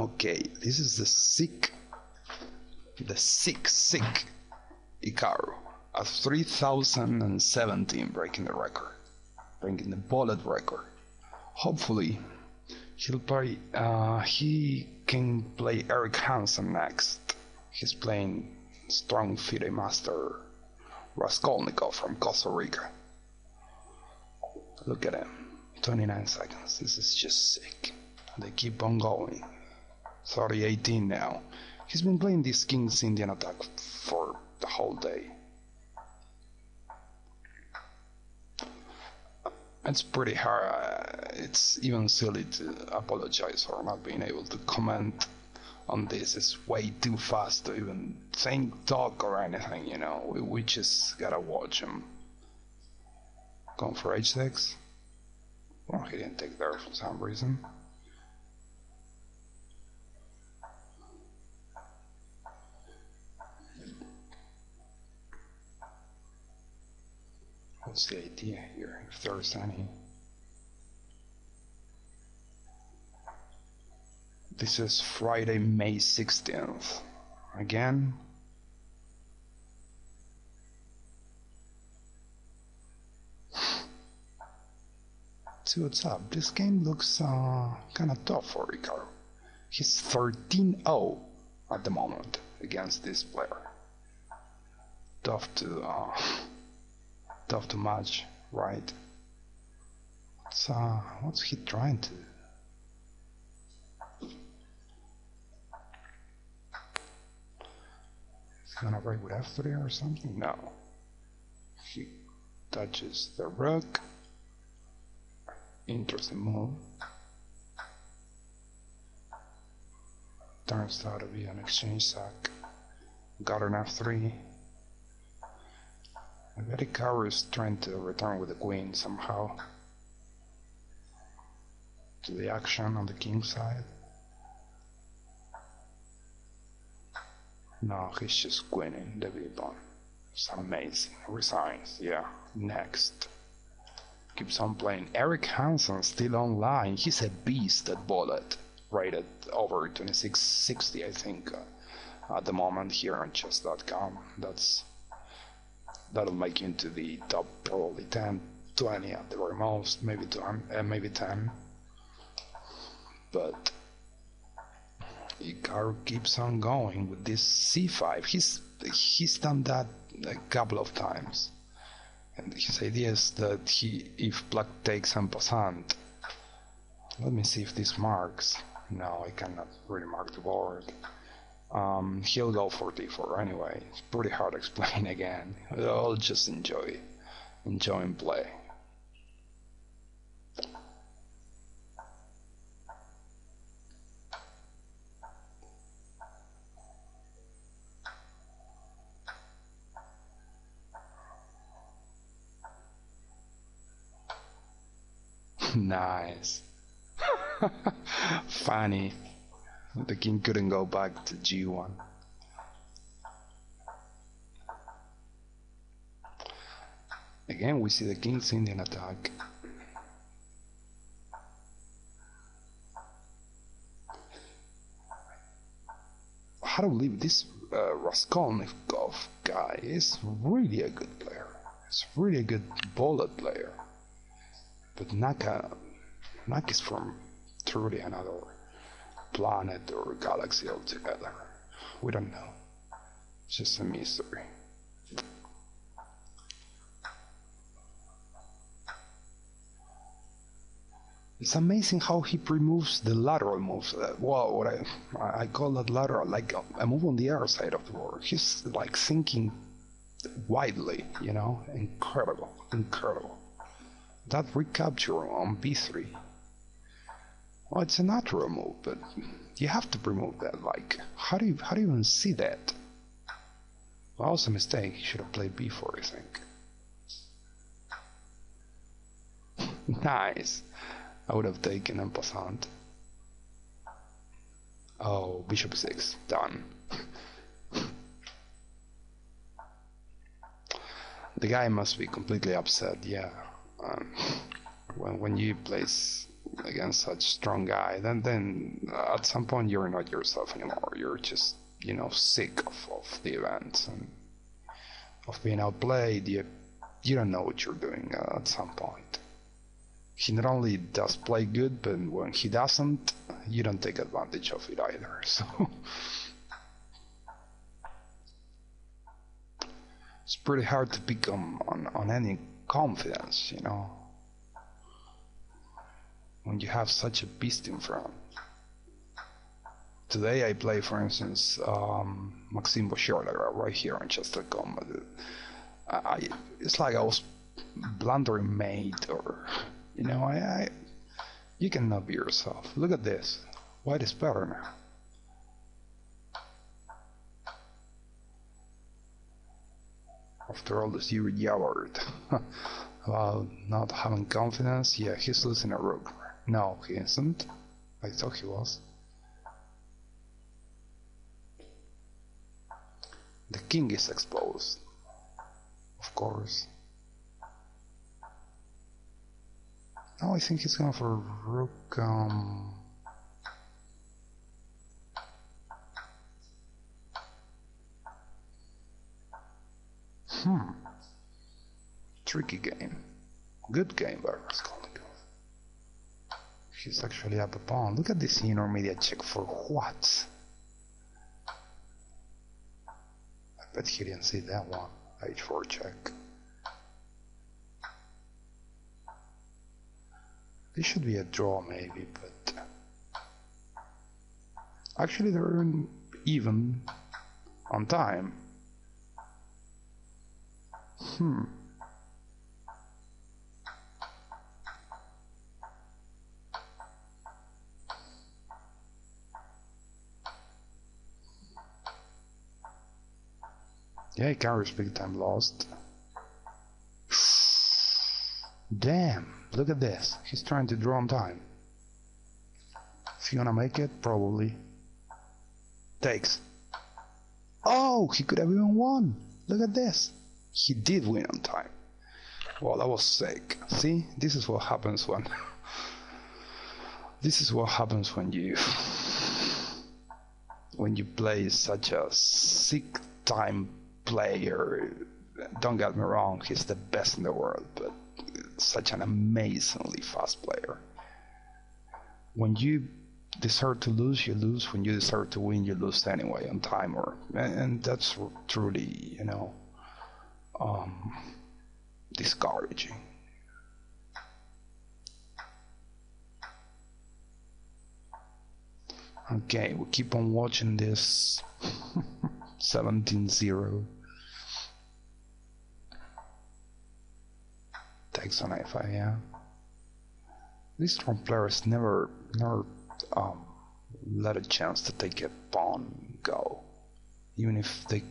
Okay, this is the sick Hikaru at 3017, breaking the record, breaking the bullet record. Hopefully, he can play Eric Hansen next. He's playing strong FIDE master Raskolnikov from Costa Rica. Look at him, 29 seconds. This is just sick. They keep on going. 30-18 now. He's been playing this King's Indian attack for the whole day. It's pretty hard. It's even silly to apologize for not being able to comment on this. It's way too fast to even think, talk, or anything, you know. We just gotta watch him. Going for h6. Well, he didn't take there for some reason. What's the idea here, if there's any? This is Friday, May 16th. Again. See what's up. This game looks kinda tough for Hikaru. He's 13-0 at the moment against this player. Tough to match, right? What's he trying to do? He's gonna break with f3 or something? No. He touches the rook. Interesting move. Turns out to be an exchange sack. Got an f3. I bet Hikaru is trying to return with the queen somehow to the action on the king side. No, he's just winning the b-pawn. It's amazing. Resigns, yeah. Next. Keeps on playing. Eric Hansen still online. He's a beast at bullet. Rated over 2660, I think, at the moment here on chess.com. That'll make you into the top probably 10, 20 at the very most, maybe 10. But Hikaru keeps on going with this c5. He's done that a couple of times. And his idea is that if black takes en passant, let me see if this marks. No, I cannot really mark the board. He'll go for d4 anyway. It's pretty hard to explain again. I'll just enjoying play. Nice. Funny. The king couldn't go back to g1. Again, we see the King's Indian attack. How to believe this Raskolnikov guy is really a good player. He's really a good bullet player. But Naka is from truly another planet or galaxy altogether. We don't know. It's just a mystery. It's amazing how he removes the lateral moves. Well, what I call that lateral, like a move on the other side of the board. He's like thinking widely, you know? Incredible, incredible. That recapture on b3. Well, it's a natural move, but you have to remove that. Like, how do you even see that? Well, that was a mistake. He should have played b4, I think. Nice. I would have taken en passant. Oh, bishop 6. Done. The guy must be completely upset, yeah. When you place against such strong guy, then at some point you're not yourself anymore. You're just, sick of the event and of being outplayed. You don't know what you're doing at some point. He not only does play good, but when he doesn't, you don't take advantage of it either. So it's pretty hard to pick on any confidence, when you have such a beast in front. Today I play, for instance, Maxime Bouchard right here on Chester Combat. It's like I was blundering mate, or you cannot be yourself. Look at this. White is better now. After all this you yabbered about not having confidence, yeah, he's losing a rook. No, he isn't. I thought he was. The king is exposed, of course. Now I think he's going for rook. Tricky game. Good game by Raskolnikov. He's actually up a pawn. Look at this intermediate check for what? I bet he didn't see that one. H4 check. This should be a draw maybe, but actually they're even on time. Yeah, he carries big time lost. Damn, look at this. He's trying to draw on time. Is he gonna make it? Probably. Takes. Oh, he could have even won. Look at this. He did win on time. Well, that was sick. See, this is what happens when you play such a sick time player. Don't get me wrong, he's the best in the world, but such an amazingly fast player. When you deserve to lose, you lose. When you deserve to win, you lose anyway on timer, and that's truly, discouraging. Okay, we keep on watching this. 17-0. Takes on a5, yeah. These strong players never let a chance to take a pawn go, even if they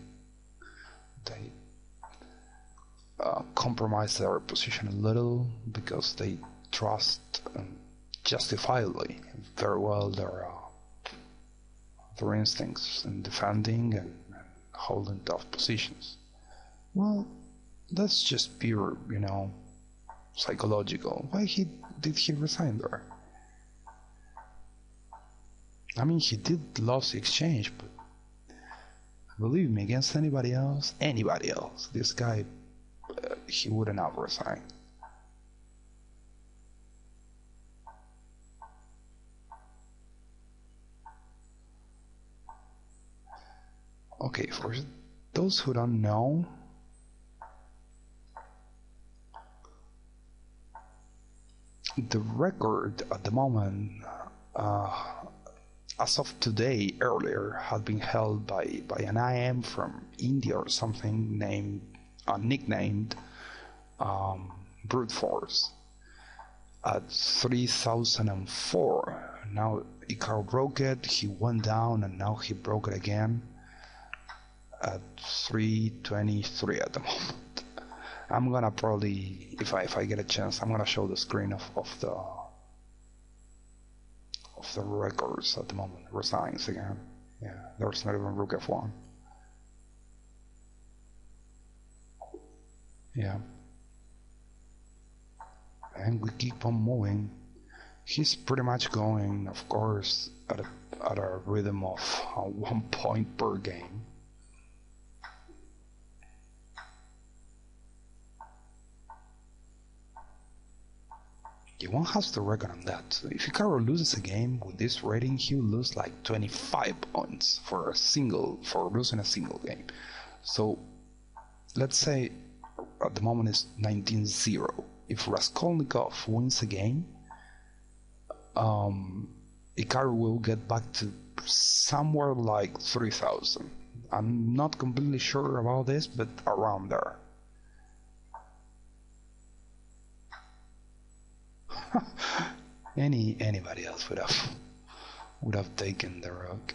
compromise their position a little, because they trust justifiably very well their instincts in defending and holding tough positions. Well, that's just pure, psychological. Why did he resign there? I mean, he did lose the exchange, but believe me, against anybody else, this guy, he wouldn't have resigned. Okay, for those who don't know, the record at the moment, as of today, earlier, had been held by an IM from India or something, nicknamed Brute Force, at 3004. Now Icaro broke it, he went down, and now he broke it again at 323 at the moment. I'm gonna probably, if I get a chance, I'm gonna show the screen of the records at the moment. Resigns again. Yeah, there's not even rook f1. Yeah. And we keep on moving. He's pretty much going, of course, at a rhythm of 1 point per game. One has to reckon on that. So if Hikaru loses a game with this rating, he will lose like 25 points for losing a single game. So let's say at the moment it's 19-0. If Raskolnikov wins a game, Hikaru will get back to somewhere like 3,000. I'm not completely sure about this, but around there. Anybody else would have taken the rock.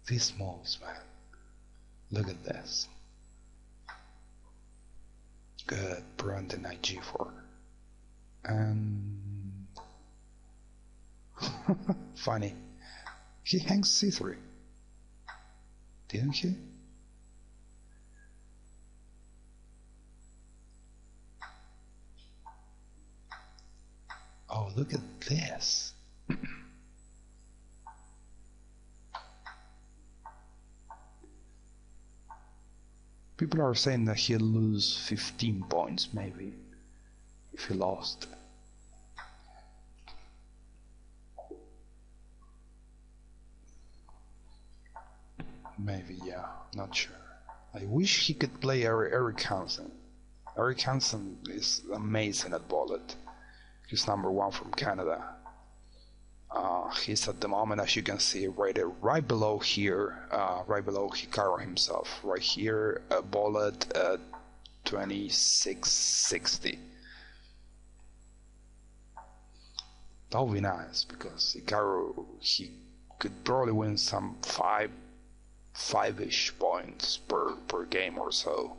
These moves, man. Look at this. Good, Brand and IG4. And funny. He hangs C3. Didn't he? Oh, look at this. People are saying that he'll lose 15 points, maybe, if he lost. Maybe, yeah, not sure. I wish he could play Eric Hansen. Eric Hansen is amazing at bullet. He's #1 from Canada. He's at the moment, as you can see, rated right below here, right below Hikaru himself. Right here, a bullet at 2660. That would be nice, because Hikaru, he could probably win some five-ish points per game or so.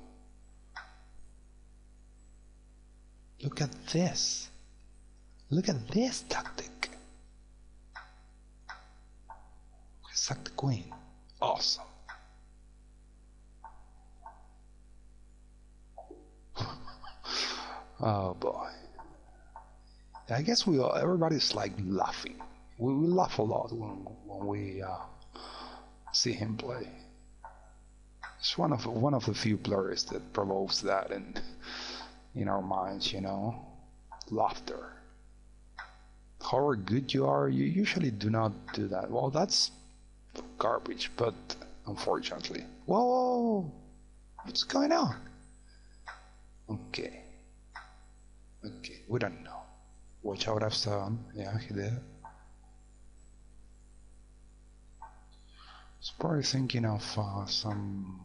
Look at this. Look at this tactic. Sack the queen. Awesome. Oh boy. I guess everybody's like laughing. We laugh a lot when we see him play. It's one of the few players that provokes that in our minds, you know, laughter. However good you are, you usually do not do that. Well, that's garbage, but unfortunately. Whoa! What's going on? Okay, we don't know. Watch out, F7. Yeah, he did. He's probably thinking of some.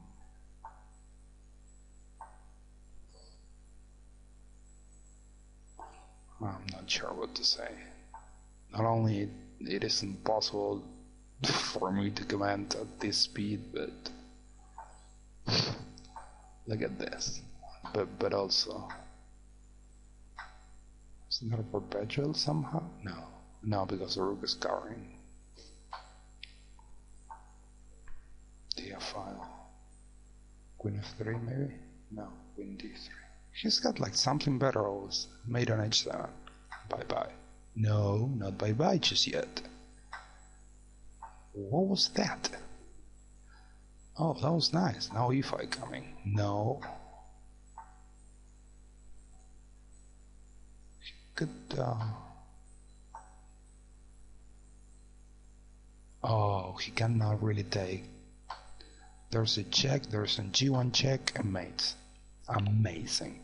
I'm not sure what to say. Not only it is impossible for me to comment at this speed, but look at this. But also, is it not a perpetual somehow? No, because the rook is covering the file. Queen f3 maybe? No, queen d3. He's got like something better always. Made on h7. Bye bye. No, not bye bye just yet. What was that? Oh, that was nice. Now e5 coming. No. Good. Oh, he cannot really take. There's a check. There's a g1 check and mates. Amazing.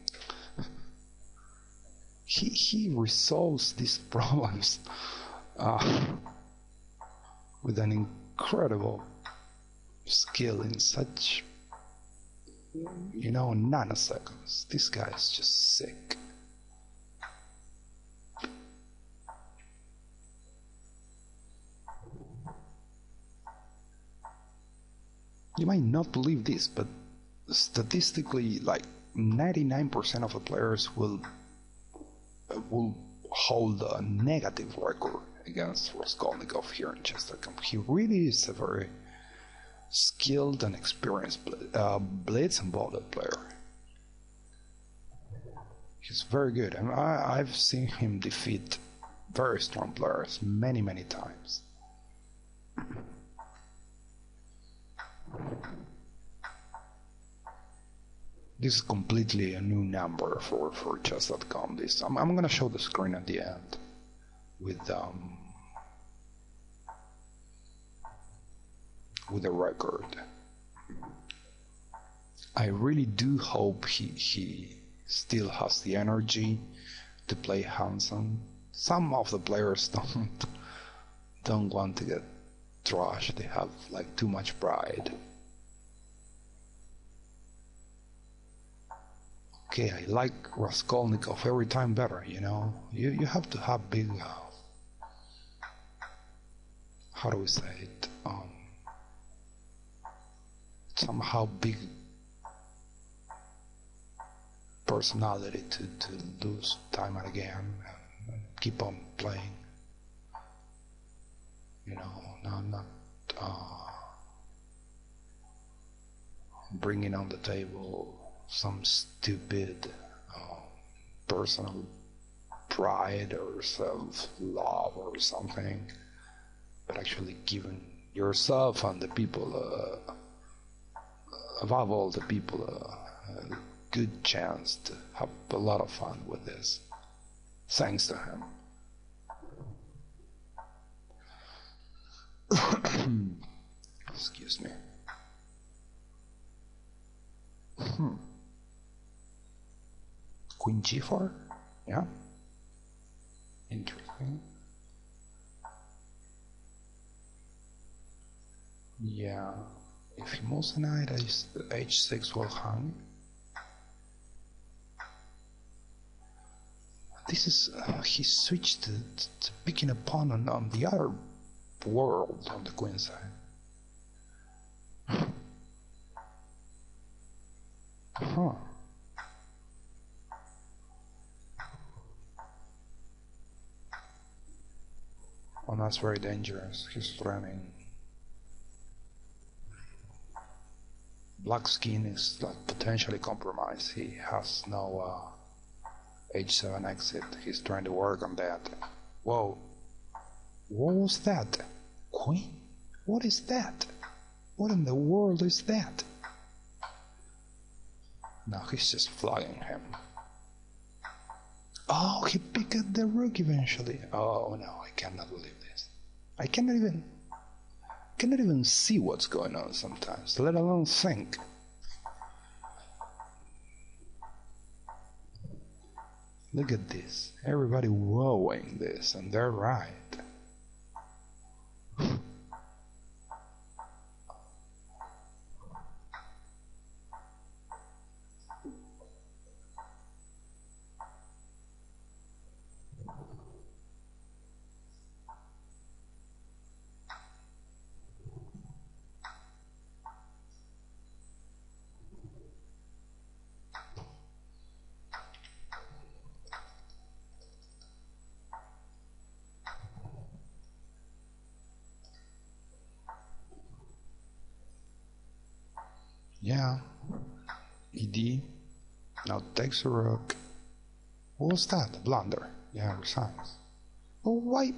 He resolves these problems with an incredible skill in such, nanoseconds. This guy is just sick. You might not believe this, but statistically, like 99% of the players will hold a negative record against Raskolnikov here in Chestercamp. He really is a very skilled and experienced blitz and bullet player. He's very good, and I've seen him defeat very strong players many times. This is completely a new number for chess.com. I'm gonna show the screen at the end with the record. I really do hope he still has the energy to play handsome. Some of the players don't want to get trashed. They have like too much pride. Okay, I like Raskolnikov every time better, you know. You have to have big, how do we say it? Somehow big personality to lose time and again and keep on playing. You know, not bringing on the table some stupid personal pride or self-love or something, but actually giving yourself and the people, above all the people, a good chance to have a lot of fun with this, thanks to him. Excuse me. Queen g4? Yeah. Interesting. Yeah. If he moves a knight, h6 will hang. This is he switched to picking a pawn on the other world on the queen side. Huh. Oh, that's very dangerous. He's running. Black skin is like potentially compromised. He has no h7 exit. He's trying to work on that. Whoa. What was that? Queen? What is that? What in the world is that? No, he's just flogging him. Oh, he picked the rook eventually. Oh no, I cannot believe this. I cannot even see what's going on sometimes, let alone think. Look at this. Everybody wowing this, and they're right. Yeah, ED, now takes a rook. What was that? A blunder. Yeah, resigns. Oh, why?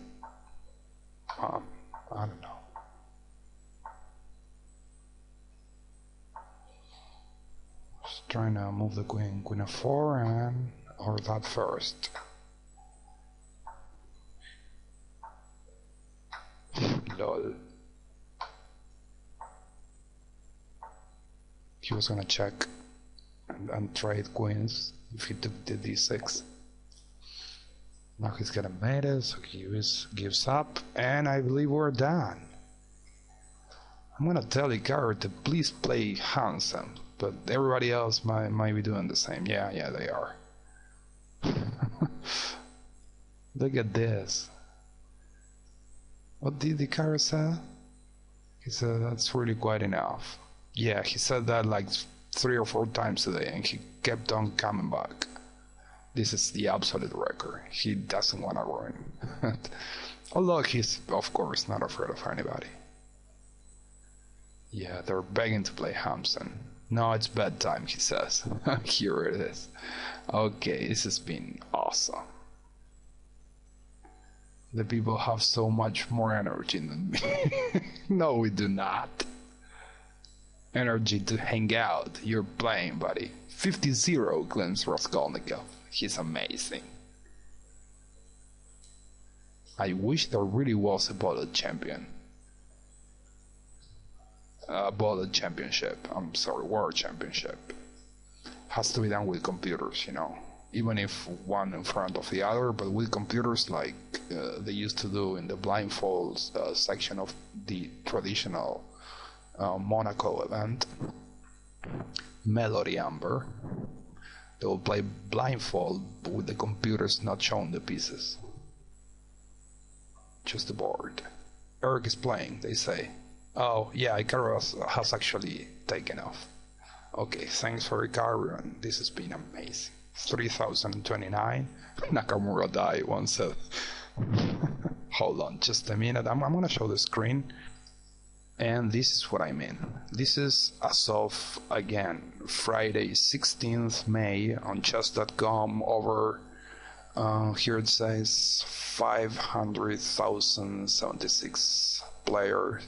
I don't know. Just trying to move the queen f4 and or that first. Lol. He was gonna check and trade queens if he took the d6. Now he's gonna mate it, so he gives up, and I believe we're done. I'm gonna tell Ikaru to please play handsome, but everybody else might be doing the same. Yeah, they are. Look at this. What did Ikaru say? He said that's really quite enough. Yeah, he said that like 3 or 4 times today, and he kept on coming back. This is the absolute record. He doesn't want to ruin. Although he's, of course, not afraid of anybody. Yeah, they're begging to play Hampson. No, it's bedtime, he says. Here it is. Okay, this has been awesome. The people have so much more energy than me. No, we do not. Energy to hang out. You're playing, buddy. 50-0 claims Raskolnikov. He's amazing. I wish there really was a bullet champion. Bullet championship. I'm sorry, world championship. Has to be done with computers, you know. Even if one in front of the other, but with computers like they used to do in the blindfolds section of the traditional Monaco event. Melody Amber. They will play blindfold with the computers not showing the pieces. Just the board. Eric is playing, they say. Oh, yeah, Icarus has actually taken off. Okay, thanks for Icarus, and this has been amazing. 3029. Nakamura died once. Hold on just a minute. I'm gonna show the screen. And this is what I mean. This is as of, again, Friday 16th May on chess.com over, here it says 500,076 players.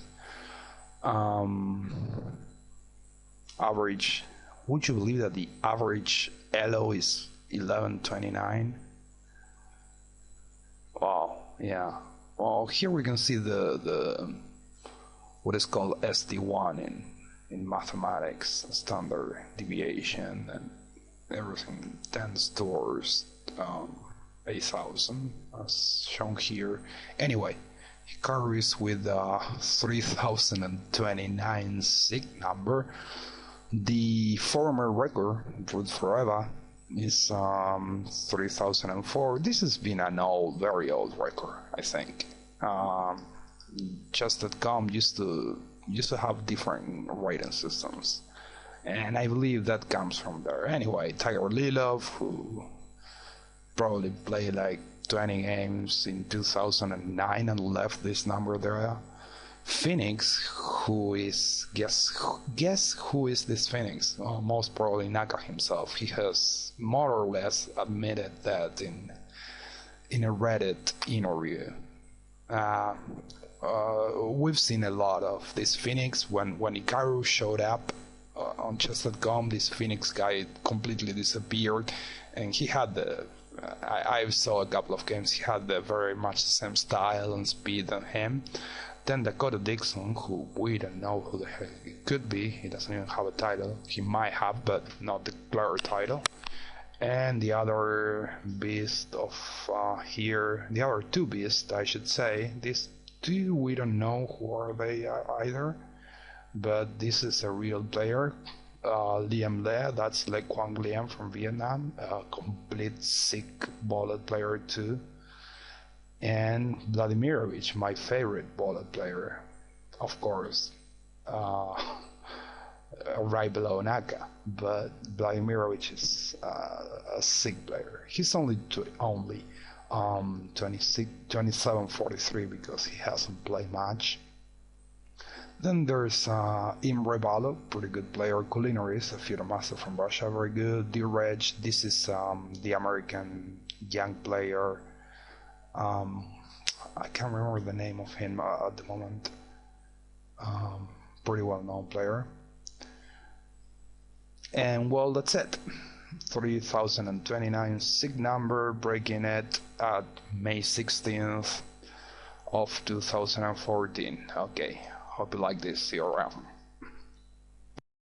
Average, would you believe that the average elo is 1129? Wow, yeah. Well, here we can see the what is called SD1 in mathematics, standard deviation and everything tends towards 8,000 as shown here. Anyway, Icarus with 3029 SIG number. The former record forever is 3004. This has been an old, very old record, I think. Chess.com used to have different rating systems, and I believe that comes from there. Anyway, Tiger Lilov, who probably played like 20 games in 2009 and left this number there. Phoenix, who is guess who is this Phoenix? Well, most probably Naka himself. He has more or less admitted that in a Reddit interview. We've seen a lot of this Phoenix. When Icarus showed up on chess.com, this Phoenix guy completely disappeared, and he had the I saw a couple of games. He had the very much the same style and speed than him. Then Dakota Dixon, who we don't know who the heck he could be. He doesn't even have a title. He might have, but not the player title. And the other beast of here, the other two beasts, I should say. These two, we don't know who are they either. But this is a real player. Liam Le, that's Le Quang Liam from Vietnam, a complete sick bullet player too. And Vladimirovich, my favorite bullet player, of course, right below Naka. But Vladimirovich is a sick player. He's only 2743 because he hasn't played much. Then there's Imre Balov, pretty good player. Kulinaris, a feudal master from Russia, very good. Direg, this is the American young player. I can't remember the name of him at the moment. Pretty well known player. And well, that's it. 3029 SIG number, breaking it at May 16th of 2014. Okay. Hope you like this. See you around.